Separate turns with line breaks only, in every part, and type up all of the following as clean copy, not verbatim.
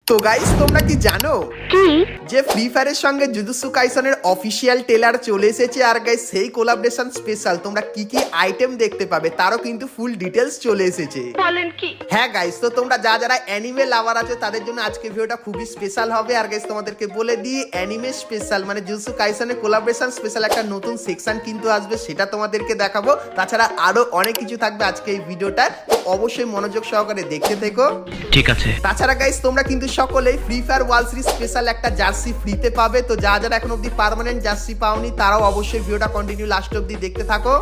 তো গাইস তোমরা কি জানো
কি
যে ফ্রি ফায়ারের সঙ্গে জুজুৎসু কাইসেনের অফিশিয়াল ট্রেলার চলে এসেছে আর গাইস সেই কোলাবরেশন স্পেশাল তোমরা কি কি আইটেম দেখতে পাবে তারও কিন্তু ফুল ডিটেইলস চলে এসেছে।
বলেন কি?
হ্যাঁ গাইস, তো তোমরা যারা অ্যানিমে লাভার আছো তাদের জন্য আজকে ভিডিওটা খুবই স্পেশাল হবে। আর গাইস তোমাদেরকে বলে দিই অ্যানিমে স্পেশাল মানে জুজুৎসু কাইসেনের কোলাবরেশন স্পেশাল একটা নতুন সেকশন কিন্তু আসবে, সেটা তোমাদেরকে দেখাবো। তাছাড়া আরো অনেক কিছু থাকবে আজকে এই ভিডিওটা, তো অবশ্যই মনোযোগ সহকারে দেখতে থেকো, ঠিক আছে? তাছাড়া গাইস তোমরা কিন্তু সকলেই free fire world series special একটা জার্সি ফ্রিতে পাবে। তো যারা এখন অবধি পার্মানেন্ট জার্সি পাওনি তারাও অবশ্যই ভিডিওটা কন্টিনিউ লাস্ট অবধি দেখতে থাকো।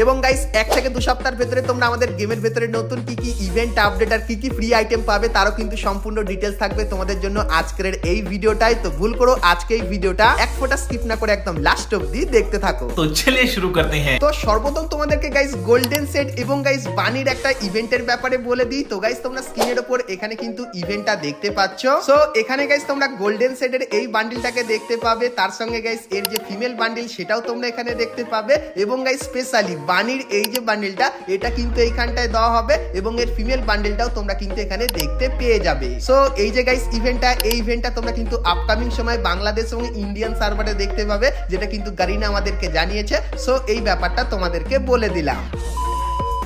এবং গাইস 1 থেকে 2 সপ্তাহের ভেতরে তোমরা আমাদের গেমের ভেতরে নতুন কি কি ইভেন্ট আপডেট আর কি কি ফ্রি আইটেম পাবে তারও কিন্তু সম্পূর্ণ ডিটেইলস থাকবে তোমাদের জন্য আজকের এই ভিডিওটাই। তো ভুল করো আজকে এই ভিডিওটা এক ফোঁটা স্কিপ না করে একদম লাস্ট অবধি দেখতে থাকো।
তো চলিয়ে শুরু করতে हैं।
তো সর্বপ্রথম তোমাদেরকে গাইস গোল্ডেন সেট এবং গাইস বানির একটা ইভেন্টের ব্যাপারে বলে দিই। তো গাইস তোমরা স্ক্রিনের উপর এখানে কিন্তু ইভেন্টটা দেখতে পাচ্ছ। সো এখানে গাইস তোমরা গোল্ডেন সেটের এই বান্ডিলটাকে দেখতে পাবে, তার সঙ্গে গাইস এর যে ফিমেল বান্ডিল সেটাও তোমরা এখানে দেখতে পাবে, এবং গাইস স্পেশালি বানির এই যে বান্ডিলটা এটা কিন্তু এইখানটায় দেওয়া হবে, এবং এর ফিমেল বান্ডিলটাও তোমরা কিন্তু এখানে দেখতে পেয়ে যাবে। সো এই যে গাইস এই ইভেন্টটা তোমরা কিন্তু আপকামিং সময় বাংলাদেশ এবং ইন্ডিয়ান সার্ভারে দেখতে পাবে, যেটা কিন্তু গারিনা আমাদেরকে জানিয়েছে। সো এই ব্যাপারটা তোমাদেরকে বলে দিলাম।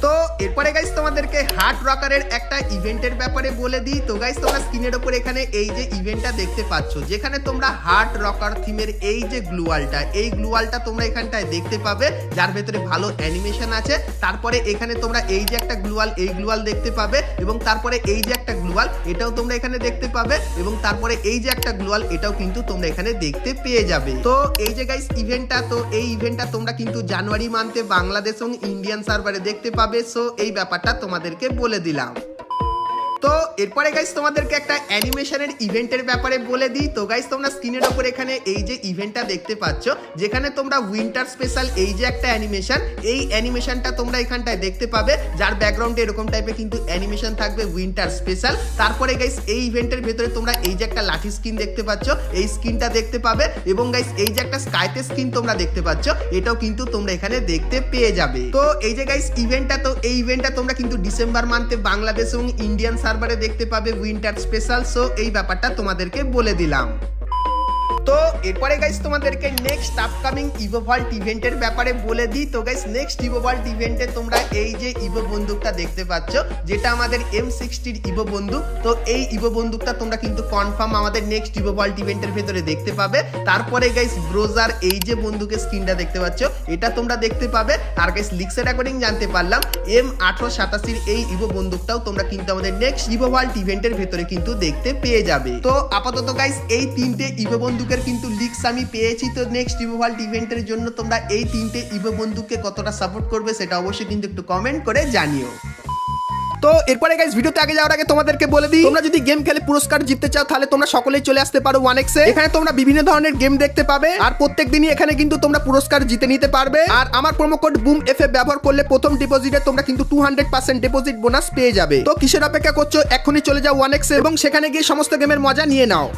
তো এরপরে গাইস তোমাদেরকে হার্ট রকারের একটা ইভেন্টের ব্যাপারে বলে দিই। তো গাইস তোমরা স্ক্রিনের উপর এখানে এই যে ইভেন্টটা দেখতে পাচ্ছ, যেখানে তোমরা হার্ট রকার থিমের এই যে গ্লুয়ালটা তোমরা এখানটায় দেখতে পাবে, যার ভেতরে ভালো অ্যানিমেশন আছে। তারপরে এখানে তোমরা এই যে একটা গ্লুয়াল দেখতে পাবে, এবং তারপরে এই যে একটা গ্লুয়াল এটাও তোমরা এখানে দেখতে পাবে, এবং তারপরে এই যে একটা গ্লুয়াল এটাও কিন্তু তোমরা এখানে দেখতে পেয়ে যাবে। তো এই যে গাইস এই ইভেন্টটা তোমরা কিন্তু জানুয়ারি মান্থে বাংলাদেশ এবং ইন্ডিয়ান সার্ভারে দেখতে পাবে। সো এই ব্যাপারটা তোমাদেরকে বলে দিলাম। তো এরপরে গাইস তোমাদেরকে একটা অ্যানিমেশনের ইভেন্টের ব্যাপারে বলে দিই। তো গাইস তোমরা স্ক্রিনের উপর এখানে এই যে ইভেন্টটা দেখতে পাচ্ছ, যেখানে তোমরা উইন্টার স্পেশাল এই যে একটা অ্যানিমেশন, এই অ্যানিমেশনটা তোমরা এখানটায় দেখতে পাবে, যার ব্যাকগ্রাউন্ডে এরকম টাইপের কিন্তু অ্যানিমেশন থাকবে উইন্টার স্পেশাল। তারপরে গাইস এই ইভেন্টের ভেতরে তোমরা এই যে একটা লাঠি স্কিন দেখতে পাচ্ছ, এই স্কিনটা দেখতে পাবে, এবং গাইস এই যে একটা স্কাইতে স্কিন তোমরা দেখতে পাচ্ছ, এটাও কিন্তু তোমরা এখানে দেখতে পেয়ে যাবে। তো এই যে গাইস এই ইভেন্টটা তোমরা কিন্তু ডিসেম্বর মান্থে বাংলাদেশ এবং ইন্ডিয়ান সার্ভারে দেখতে পাবে উইন্টার স্পেশাল। সো এই ব্যাপারটা তোমাদেরকে বলে দিলাম। তো এরপরে গাইস তোমাদেরকে নেক্সট আপকামিং ইভোভল্ট ইভেন্টের ব্যাপারে বলে দিই। তো গাইস নেক্সট ইভোভল্ট ইভেন্টে তোমরা এই যে ইভো বন্দুকটা দেখতে পাচ্ছ, যেটা আমাদের M60 ইভো বন্দুক। তো এই ইভো বন্দুকটা তোমরা কিন্তু কনফার্ম আমাদের নেক্সট ইভোভল্ট ইভেন্টের ভেতরে দেখতে পাবে। তারপরে গাইস ব্রোজার এই যে বন্দুকের স্ক্রিনটা দেখতে পাচ্ছ, এটা তোমরা দেখতে পাবে। আর গাইস লিক্সের অ্যাকর্ডিং জানতে পারলাম M1887 এই ইভো বন্দুকটাও তোমরা কিন্তু আমাদের নেক্সট ইভোভল্ট ইভেন্টের ভেতরে কিন্তু দেখতে পেয়ে যাবে। তো আপাতত গাইস এই তিনটে ইভো বন্দুকের কিন্তু লিক্স আমি পেয়েছি। তো নেক্সট ইভোভল্ট ইভেন্টের জন্য তোমরা এই তিনটে ইভো বন্দুককে কতটা সাপোর্ট করবে সেটা অবশ্যই কিন্তু একটু কমেন্ট করে জানিও। তো এরপরে গাইস ভিডিওতে আগে যাওয়ার আগে তোমাদেরকে বলে দিই, তোমরা যদি গেম খেলে পুরস্কার জিততে চাও তাহলে তোমরা সকলেই চলে আসতে পারো 1x এ। এখানে তোমরা বিভিন্ন ধরনের গেম দেখতে পাবে, আর প্রত্যেক দিনই এখানে কিন্তু তোমরা পুরস্কার জিতে নিতে পারবে। আর আমার প্রোমো কোড বুম এফএ ব্যবহার করলে প্রথম ডিপোজিটে তোমরা কিন্তু 200% ডিপোজিট বোনাস পেয়ে যাবে। তো কিসের অপেক্ষা করছো, এখনই চলে যাও 1x এ এবং সেখানে গিয়ে সমস্ত গেমের মজা নিয়ে নাও।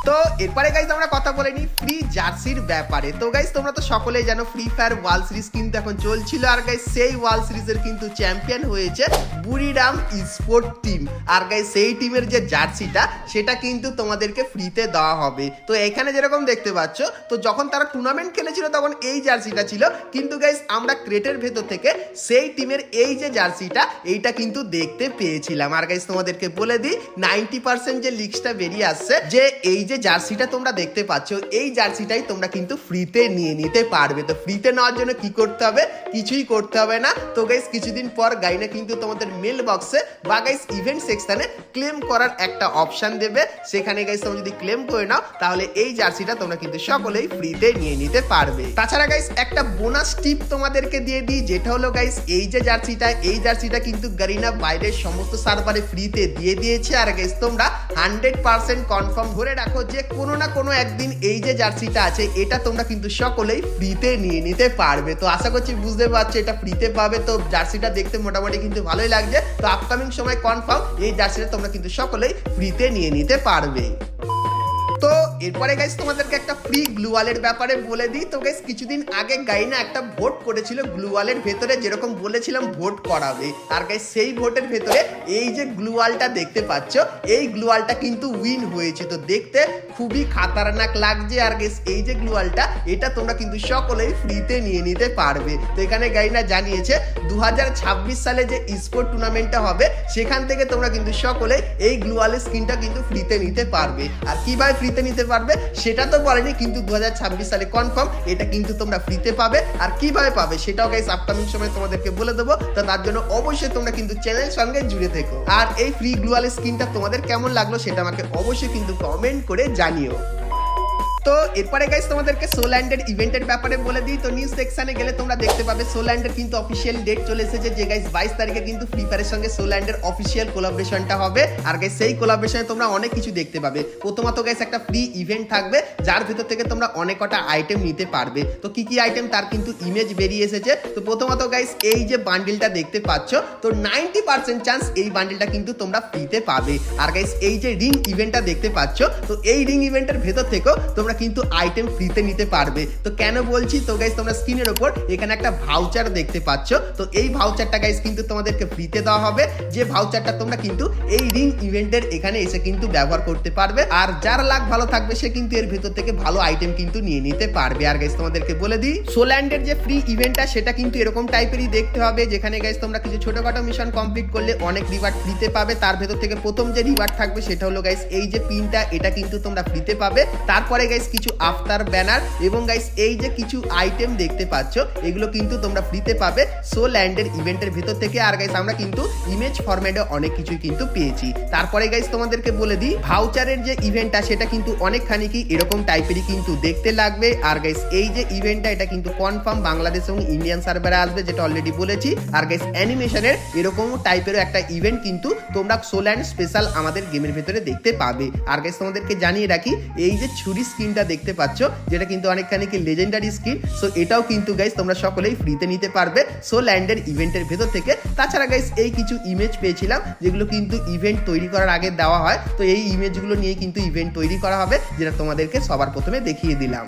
তো এরপরে গাইস আমরা কথা বলে নিই ফ্রি জার্সির ব্যাপারে। তো গাইস তোমরা তো সকলেই জানো ফ্রি ফায়ার ওয়ার্ল্ড সিরিজ কিন্তু এখন চলছিল, আর গাইস সেই ওয়ার্ল্ড সিরিজের কিন্তু চ্যাম্পিয়ন হয়েছে বুড়িরাম স্পোর্ট টিম। আর গাইস সেই টিমের যে জার্সিটা সেটা কিন্তু তোমাদেরকে ফ্রিতে দেওয়া হবে। তো এখানে যেরকম দেখতে পাচ্ছ, তো যখন তারা টুর্নামেন্ট খেলেছিল তখন এই জার্সিটা ছিল, কিন্তু গাইস আমরা ক্রেটের ভেতর থেকে সেই টিমের এই যে জার্সিটা এইটা কিন্তু দেখতে পেয়েছিলাম। আর গাইস তোমাদেরকে বলে দিই 90% যে লিস্টটা বেরিয়ে আসছে, যে এই যে জার্সিটা তোমরা দেখতে পাচ্ছ এই জার্সিটাই তোমরা কিন্তু ফ্রিতে নিয়ে নিতে পারবে। তো ফ্রিতে নেওয়ার জন্য কি করতে হবে, কিছুই করতে হবে না। তো গাইস কিছুদিন পর গাইনা কিন্তু তোমাদের মেল বক্সে বা গাইস ইভেন্ট সেকশনে ক্লেম করার একটা অপশন দেবে, সেখানে গাইস তোমরা যদি ক্লেম করে নাও তাহলে এই জার্সিটা তোমরা কিন্তু সকলেই ফ্রিতে নিয়ে নিতে পারবে। তাছাড়া গাইস একটা বোনাস টিপ তোমাদেরকে দিয়ে দিই, যেটা হলো গাইস এই যে জার্সিটা কিন্তু গারিনা বাইরের সমস্ত সার্ভারে ফ্রিতে দিয়ে দিয়েছে। আর গাইস তোমরা 100% কনফার্ম ধরে রাখো যে কোনো না কোনো একদিন এই যে জার্সিটা আছে এটা তোমরা কিন্তু সকলেই ফ্রিতে নিয়ে নিতে পারবে। তো আশা করছি বুঝতে পারছো এটা ফ্রিতে পাবে। তো জার্সিটা দেখতে মোটামুটি কিন্তু ভালোই লাগছে। তো আপকামিং সময় কনফার্ম এই জার্সিটা তোমরা কিন্তু সকলেই ফ্রিতে নিয়ে নিতে পারবে। তো এরপরে গাইস তোমাদেরকে একটা ফ্রি গ্লুওয়ালের ব্যাপারে বলে দিই। তো গাইস কিছুদিন আগে গাইনা একটা ভোট করেছিল গ্লুওয়ালের ভেতরে, যেরকম বলেছিলাম ভোট করাবে। আর গাইস সেই ভোটের ভেতরে এই যে গ্লুয়ালটা দেখতে পাচ্ছ, এই গ্লুয়ালটা কিন্তু উইন হয়েছে। তো দেখতে খুবই খাতারনাক লাগছে। আর গাইস এই যে গ্লুয়ালটা, এটা তোমরা কিন্তু সকলেই ফ্রিতে নিয়ে নিতে পারবে। তো এখানে গাইনা জানিয়েছে 2026 সালে যে স্পোর্ট টুর্নামেন্টটা হবে, সেখান থেকে তোমরা কিন্তু সকলে এই গ্লুয়ালের স্কিনটা কিন্তু ফ্রিতে নিতে পারবে। আর কিভাবে ফ্রিতে নিতে পারবে সেটা তো বলেনি, কিন্তু 2026 সালে কনফার্ম এটা কিন্তু তোমরা ফ্রিতে পাবে। আর কিভাবে পাবে সেটাও গাইস আপকামিং সময় তোমাদেরকে বলে দেবো। তো তার জন্য অবশ্যই তোমরা কিন্তু চ্যানেলের সঙ্গে জুড়ে থেকো। আর এই ফ্রি গ্লুয়ালের স্কিনটা তোমাদের কেমন লাগলো সেটা আমাকে অবশ্যই কিন্তু কমেন্ট করে জানিও। তো এরপরে গাইস তোমাদেরকে সোল্যান্ডের ইভেন্টের ব্যাপারে বলে দিই। তো নিউজ সেকশনে গেলে তোমরা দেখতে পাবে সোল্যান্ডের কিন্তু অফিসিয়াল ডেট চলে এসেছে, যে গাইস 22 তারিখে কিন্তু ফ্রি ফায়ারের সঙ্গে সোল্যান্ডের অফিসিয়াল কোলাবোরেশনটা হবে। আর গাইস সেই কোলাবোরেশনে তোমরা অনেক কিছু দেখতে পাবে। প্রথমত গাইস একটা ফ্রি ইভেন্ট থাকবে, যার ভিতর থেকে তোমরা অনেক কটা আইটেম নিতে পারবে। তো কি কি আইটেম তার কিন্তু ইমেজ বেরিয়ে এসেছে। তো প্রথমত গাইস এই যে বান্ডিলটা দেখতে পাচ্ছ, তো 90% চান্স এই বান্ডিলটা কিন্তু তোমরা ফ্রিতে পাবে। আর গাইস এই যে রিং ইভেন্টটা দেখতে পাচ্ছ, তো এই রিং ইভেন্টের ভেতর থেকেও তোমরা কিন্তু আইটেম ফ্রিতে নিতে পারবে। তো কেন বলছি, তো গাইস তোমরা স্ক্রিনের উপর এখানে একটা ভাউচার দেখতে পাচ্ছ। তো এই ভাউচারটা গাইস কিন্তু তোমাদেরকে ফ্রিতে দেওয়া হবে, যে ভাউচারটা তোমরা কিন্তু এই রিং ইভেন্টের এখানে এসে কিন্তু ব্যবহার করতে পারবে। আর যার লাক ভালো থাকবে সে কিন্তু এর ভেতর থেকে ভালো আইটেম কিন্তু নিয়ে নিতে পারবে। আর গাইস তোমাদেরকে বলে দিই, সোল্যান্ডের যে ফ্রি ইভেন্টটা সেটা কিন্তু এরকম টাইপেরই দেখতে হবে, যেখানে গাইস তোমরা কিছু ছোটখাটো মিশন কমপ্লিট করলে অনেক রিওয়ার্ড ফ্রিতে পাবে। তার ভেতর থেকে প্রথম যে রিওয়ার্ড থাকবে সেটা হলো গাইস এই যে পিনটা, এটা কিন্তু তোমরা ফ্রিতে পাবে। তারপরে গাইস কিছু আফতার ব্যানার এবং গাইস এই যে কিছু আইটেম দেখতে পাচ্ছ, এগুলো কিন্তু তোমরা ফ্রিতে পাবে সোল্যান্ডের ইভেন্টের ভেতর থেকে। আর গাইস আমরা কিন্তু ইমেজ ফরম্যাটে অনেক কিছুই কিন্তু পেয়েছি। তারপরে গাইস তোমাদেরকে বলে দিই, ভাউচারের যে ইভেন্টটা সেটা কিন্তু অনেকখানি কি এরকম টাইপেরই কিন্তু দেখতে লাগবে। আর গাইস এই যে ইভেন্টটা, এটা কিন্তু কনফার্ম বাংলাদেশ এবং ইন্ডিয়ান সার্ভারে আসবে, যেটা অলরেডি বলেছি। আর গাইস অ্যানিমেশনের এরকম টাইপের একটা ইভেন্ট কিন্তু তোমরা সোল্যান্ড স্পেশাল আমাদের গেমের ভেতরে দেখতে পাবে। আর গাইস তোমাদেরকে জানিয়ে রাখি, এই যে ছুরি স্কিনটা দেখতে পাচ্ছ, যেটা কিন্তু অনেকখানি কি লেজেন্ডারি স্কিন, সো এটাও কিন্তু গাইস তোমরা সকলেই ফ্রিতে নিতে পারবে সোল্যান্ডের ইভেন্টের ভেতর থেকে। তাছাড়া গাইস এই কিছু ইমেজ পেয়েছিলাম, যেগুলো কিন্তু ইভেন্ট তৈরি করার আগে দেওয়া হয়। তো এই ইমেজগুলো নিয়ে কিন্তু ইভেন্ট তৈরি করা হবে, যেটা তোমাদেরকে সবার প্রথমে দেখিয়ে দিলাম।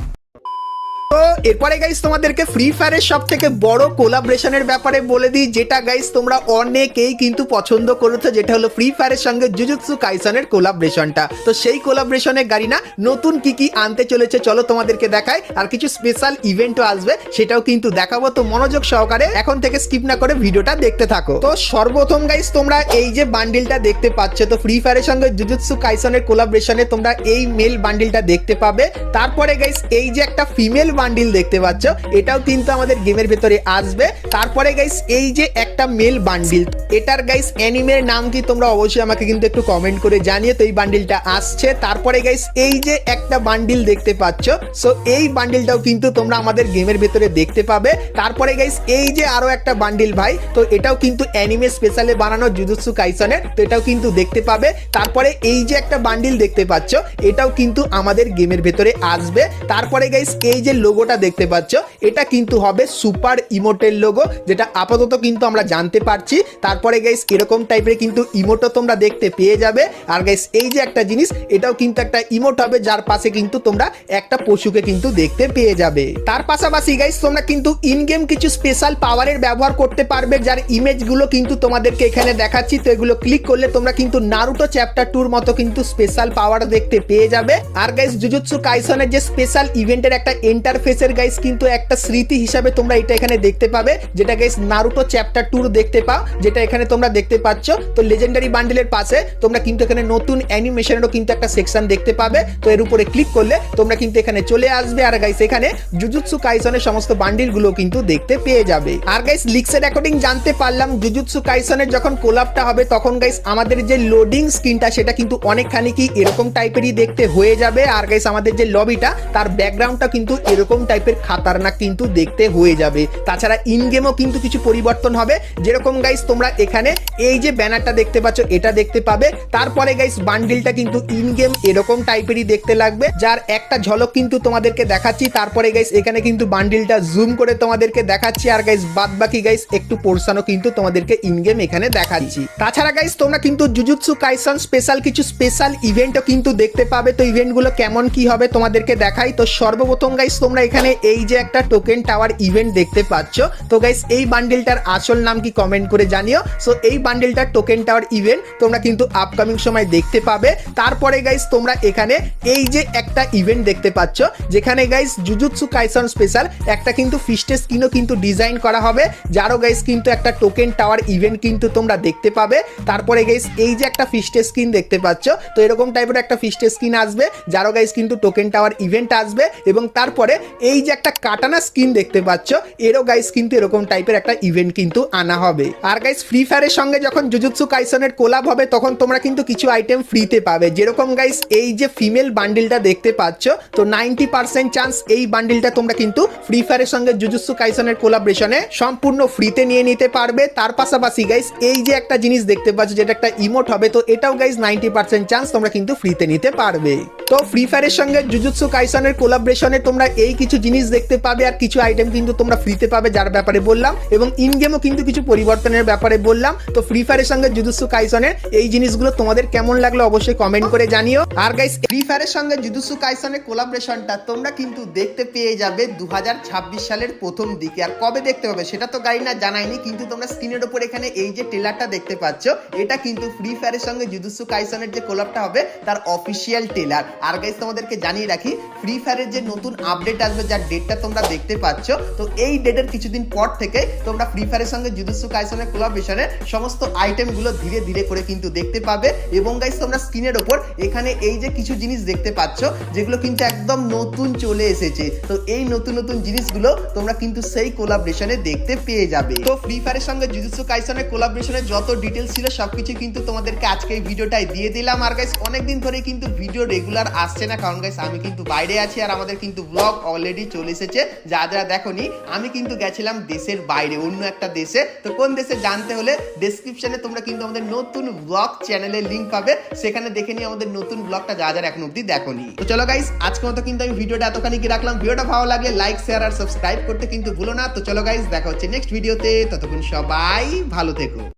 তো এরপরে গাইস তোমাদেরকে ফ্রি ফায়ারের সব থেকে বড় কোলাবরেশনের ব্যাপারে বলে দিই, যেটা গাইস তোমরা অনেকেই কিন্তু পছন্দ করেছো, যেটা হলো ফ্রি ফায়ারের সঙ্গে জুজুৎসু কাইসনের কোলাবরেশনটা। তো সেই কোলাবরেশনে গারিনা নতুন কি কি আনতে চলেছে চলো তোমাদেরকে দেখাই। আর কিছু স্পেশাল ইভেন্টও আসবে, সেটাও কিন্তু দেখাবো। তো মনোযোগ সহকারে এখন থেকে স্কিপ না করে ভিডিওটা দেখতে থাকো। তো সর্বপ্রথম গাইস তোমরা এই যে বান্ডিলটা দেখতে পাচ্ছ, তো ফ্রি ফায়ারের সঙ্গে জুজুৎসু কাইসনের কোলাবরেশনে তোমরা এই মেল বান্ডিলটা দেখতে পাবে। তারপরে গাইস এই যে একটা ফিমেল বান্ডিল দেখতে পাচ্ছ, এটাও কিন্তু আমাদের গেমের ভেতরে আসবে। তারপরে গাইস এই যে একটা মেল বান্ডিল, এটার গাইস অ্যানিমের নাম কি তোমরা অবশ্যই আমাকে কিন্তু একটু কমেন্ট করে জানিয়ে। তো এই বান্ডিলটা আসছে। তারপরে গাইস এই যে একটা বান্ডিল দেখতে পাচ্ছ, সো এই বান্ডিলটাও কিন্তু তোমরা আমাদের গেমের ভেতরে দেখতে পাবে। তারপরে গাইস এই যে আরো একটা বান্ডিল ভাই, তো এটাও কিন্তু অ্যানিমে স্পেশালে বানানো জুজুৎসু কাইসনের, তো এটাও কিন্তু দেখতে পাবে। তারপরে এই যে একটা বান্ডিল দেখতে পাচ্ছ, এটাও কিন্তু আমাদের গেমের ভেতরে আসবে। তারপরে গাইস এই যে লোগোটা দেখতে পাচ্ছ, এটা কিন্তু হবে সুপার ইমোটের লোগো, যেটা আপাতত কিন্তু আমরা জানতে পারছি। তারপরে গাইস এরকম টাইপের কিন্তু ইমোটও তোমরা দেখতে পেয়ে যাবে। আর গাইস এই যে একটা জিনিস, এটাও কিন্তু একটা ইমোট হবে, যার পাশে কিন্তু তোমরা একটা পশুকে কিন্তু দেখতে পেয়ে যাবে। তার পাশাপাশি গাইস তোমরা কিন্তু ইন গেম কিছু স্পেশাল পাওয়ারের ব্যবহার করতে পারবে, যার ইমেজগুলো কিন্তু তোমাদেরকে এখানে দেখাচ্ছি। তো এগুলো ক্লিক করলে তোমরা কিন্তু নারুটো চ্যাপ্টার 2 মতো কিন্তু স্পেশাল পাওয়ার দেখতে পেয়ে যাবে। আর গাইস জুজুৎসু কাইসনের যে স্পেশাল ইভেন্টের একটা ইন্টারফেসের গাইস কিন্তু একটা স্মৃতি হিসাবে তোমরা এটা এখানে দেখতে পাবে, যেটা গাইস নারুটো চ্যাপ্টার 2 দেখতে পাও, যেটা এখানে তোমরা দেখতে পাচ্ছ। তো লেজেন্ডারি বান্ডেলের পাশে তোমরা কিন্তু এখানে নতুন অ্যানিমেশনেরও কিন্তু একটা সেকশন দেখতে পাবে। তো এর উপরে ক্লিক করলে তোমরা কিন্তু এখানে চলে আসবে। আর গাইস এখানে জুজুৎসু কাইসনের সমস্ত বান্ডিলগুলো কিন্তু দেখতে পেয়ে যাবে। আর গাইস লিক্সের অ্যাকর্ডিং জানতে পারলাম, জুজুৎসু কাইসনের যখন কোলাবটা হবে, তখন গাইস আমাদের যে লোডিং স্ক্রিনটা সেটা কিন্তু অনেকখানি কি এরকম টাইপেরই দেখতে হয়ে যাবে। আর গাইস আমাদের যে লবিটা, তার ব্যাকগ্রাউন্ডটা কিন্তু এরকম টাইপের খাতারনাক কিন্তু দেখতে হয়ে যাবে। তাছাড়া ইন গেমও কিন্তু কিছু পরিবর্তন হবে, যেরকম গাইস তোমরা এখানে এই যে ব্যানারটা দেখতে পাচ্ছ, এটা দেখতে পাবে। তারপরে গাইস বান্ডিলটা কিন্তু ইন গেম এরকম টাইপেরই দেখতে লাগবে, যার একটা ঝলক কিন্তু তোমাদেরকে দেখাচ্ছি। তারপরে গাইস এখানে কিন্তু বান্ডিলটা জুম করে তোমাদেরকে দেখাচ্ছি। আর গাইস বাদ বাকি গাইস একটু পোর্শনও কিন্তু তোমাদেরকে ইন গেম এখানে দেখাচ্ছি। তাছাড়া গাইস তোমরা কিন্তু জুজুৎসু কাইসন স্পেশাল কিছু স্পেশাল ইভেন্টও কিন্তু দেখতে পাবে। তো ইভেন্টগুলো কেমন কি হবে তোমাদেরকে দেখাই। তো সর্বপ্রথম গাইস তোমরা তোমরা এখানে এই যে একটা টোকেন টাওয়ার ইভেন্ট দেখতে পাচ্ছ। তো গাইস এই বান্ডেলটার আসল নাম কি কমেন্ট করে জানিও। সো এই বান্ডেলটার টোকেন টাওয়ার ইভেন্ট তোমরা কিন্তু আপকামিং সময় দেখতে পাবে। তারপরে গাইস তোমরা এখানে এই যে একটা ইভেন্ট দেখতে পাচ্ছ, যেখানে গাইস জুজুৎসু কাইসন স্পেশাল একটা কিন্তু ফিস্টের স্কিনও কিন্তু ডিজাইন করা হবে, যারও গাইস কিন্তু একটা টোকেন টাওয়ার ইভেন্ট কিন্তু তোমরা দেখতে পাবে। তারপরে গাইস এই যে একটা ফিস্টের স্কিন দেখতে পাচ্ছ, তো এরকম টাইপের একটা ফিস্টের স্কিন আসবে, যারও গাইস কিন্তু টোকেন টাওয়ার ইভেন্ট আসবে। এবং তারপরে এই যে একটা কাটানা স্কিন দেখতে পাচ্ছ, এরও গাইস কিন্তু এরকম টাইপের একটা ইভেন্ট কিন্তু আনা হবে। আর গাইস ফ্রি ফায়ারের সঙ্গে যখন জুজুৎসু কাইসনের কোলাব হবে তখন তোমরা কিন্তু কিছু আইটেম ফ্রিতে পাবে, যেরকম গাইস এই যে ফিমেল বান্ডিলটা দেখতে পাচ্ছ, তো 90% চান্স এই বান্ডিলটা তোমরা কিন্তু ফ্রি ফায়ারের সঙ্গে জুজুৎসু কাইসনের কোলাবরেশনে সম্পূর্ণ ফ্রিতে নিয়ে নিতে পারবে। তার পাশাপাশি গাইস এই যে একটা জিনিস দেখতে পাচ্ছ, যেটা একটা ইমোট হবে, তো এটাও গাইস 90% চান্স তোমরা কিন্তু ফ্রিতে নিতে পারবে। তো ফ্রি ফায়ারের সঙ্গে জুজুৎসু কাইসনের কোলাবরেশনে তোমরা এই কিছু জিনিস দেখতে পাবে, আর কিছু আইটেম কিন্তু তোমরা ফ্রিতে পাবে, যার ব্যাপারে বললাম, এবং ইন গেমও কিন্তু কিছু পরিবর্তনের ব্যাপারে বললাম। তো ফ্রি ফায়ারের সঙ্গে জুজুৎসু কাইসনের এই জিনিসগুলো তোমাদের কেমন লাগলো অবশ্যই কমেন্ট করে জানিও। আর গাইস ফ্রি ফায়ারের সঙ্গে জুজুৎসু কাইসনের কোলাবরেশনটা তোমরা কিন্তু দেখতে পেয়ে যাবে 2026 সালের প্রথম দিকে। আর কবে দেখতে পাবে সেটা তো গাইড না জানায়নি, কিন্তু তোমরা স্ক্রিনের উপর এখানে এই যে ট্রেলারটা দেখতে পাচ্ছ, এটা কিন্তু ফ্রি ফায়ারের সঙ্গে জুজুৎসু কাইসনের যে কোলাবটা হবে তার অফিসিয়াল ট্রেলার। আর গাইস তোমাদেরকে জানিয়ে রাখি, ফ্রি ফায়ারের যে নতুন আপডেট আসবে, যার ডেটটা তোমরা দেখতে পাচ্ছ, তো এই ডেটের কিছুদিন পর থেকে তোমরা ফ্রি ফায়ারের সঙ্গে জুজুৎসু কাইসনের কোলাবরেশনের সমস্ত আইটেমগুলো ধীরে ধীরে করে কিন্তু দেখতে পাবে। এবং গাইস তোমরা স্ক্রিনের উপর এখানে এই যে কিছু জিনিস দেখতে পাচ্ছ, যেগুলো কিন্তু একদম নতুন চলে এসেছে, তো এই নতুন নতুন জিনিসগুলো তোমরা কিন্তু সেই কোলাবরেশনে দেখতে পেয়ে যাবে। তো ফ্রি ফায়ারের সঙ্গে জুজুৎসু কাইসনের কোলাবরেশনের যত ডিটেলস ছিল সবকিছু কিন্তু তোমাদেরকে আজকে এই ভিডিওটাই দিয়ে দিলাম। আর গাইস অনেকদিন ধরে কিন্তু ভিডিও রেগুলার আসছে না, কারণ গাইস আমি কিন্তু বাইরে আছি, আর আমাদের কিন্তু ব্লগ অলরেডি চলে এসেছে। যারা দেখোনি, আমি কিন্তু গেছিলাম দেশের বাইরে, অন্য একটা দেশে। তো কোন দেশে জানতে হলে ডেসক্রিপশনে তোমরা কিন্তু আমাদের নতুন ব্লগ চ্যানেলের লিংক পাবে, সেখানে দেখে নিয়ে আমাদের নতুন ব্লগটা যারা এখন অব্দি দেখোনি। তো চলো গাইস আজকের মতো কিন্তু আমি ভিডিওটা এতখানি কি রাখলাম। ভিডিওটা ভালো লাগলে লাইক শেয়ার আর সাবস্ক্রাইব করতে কিন্তু ভুলো না। তো চলো গাইস দেখা হচ্ছে নেক্সট ভিডিওতে, ততক্ষণ সবাই ভালো থেকো।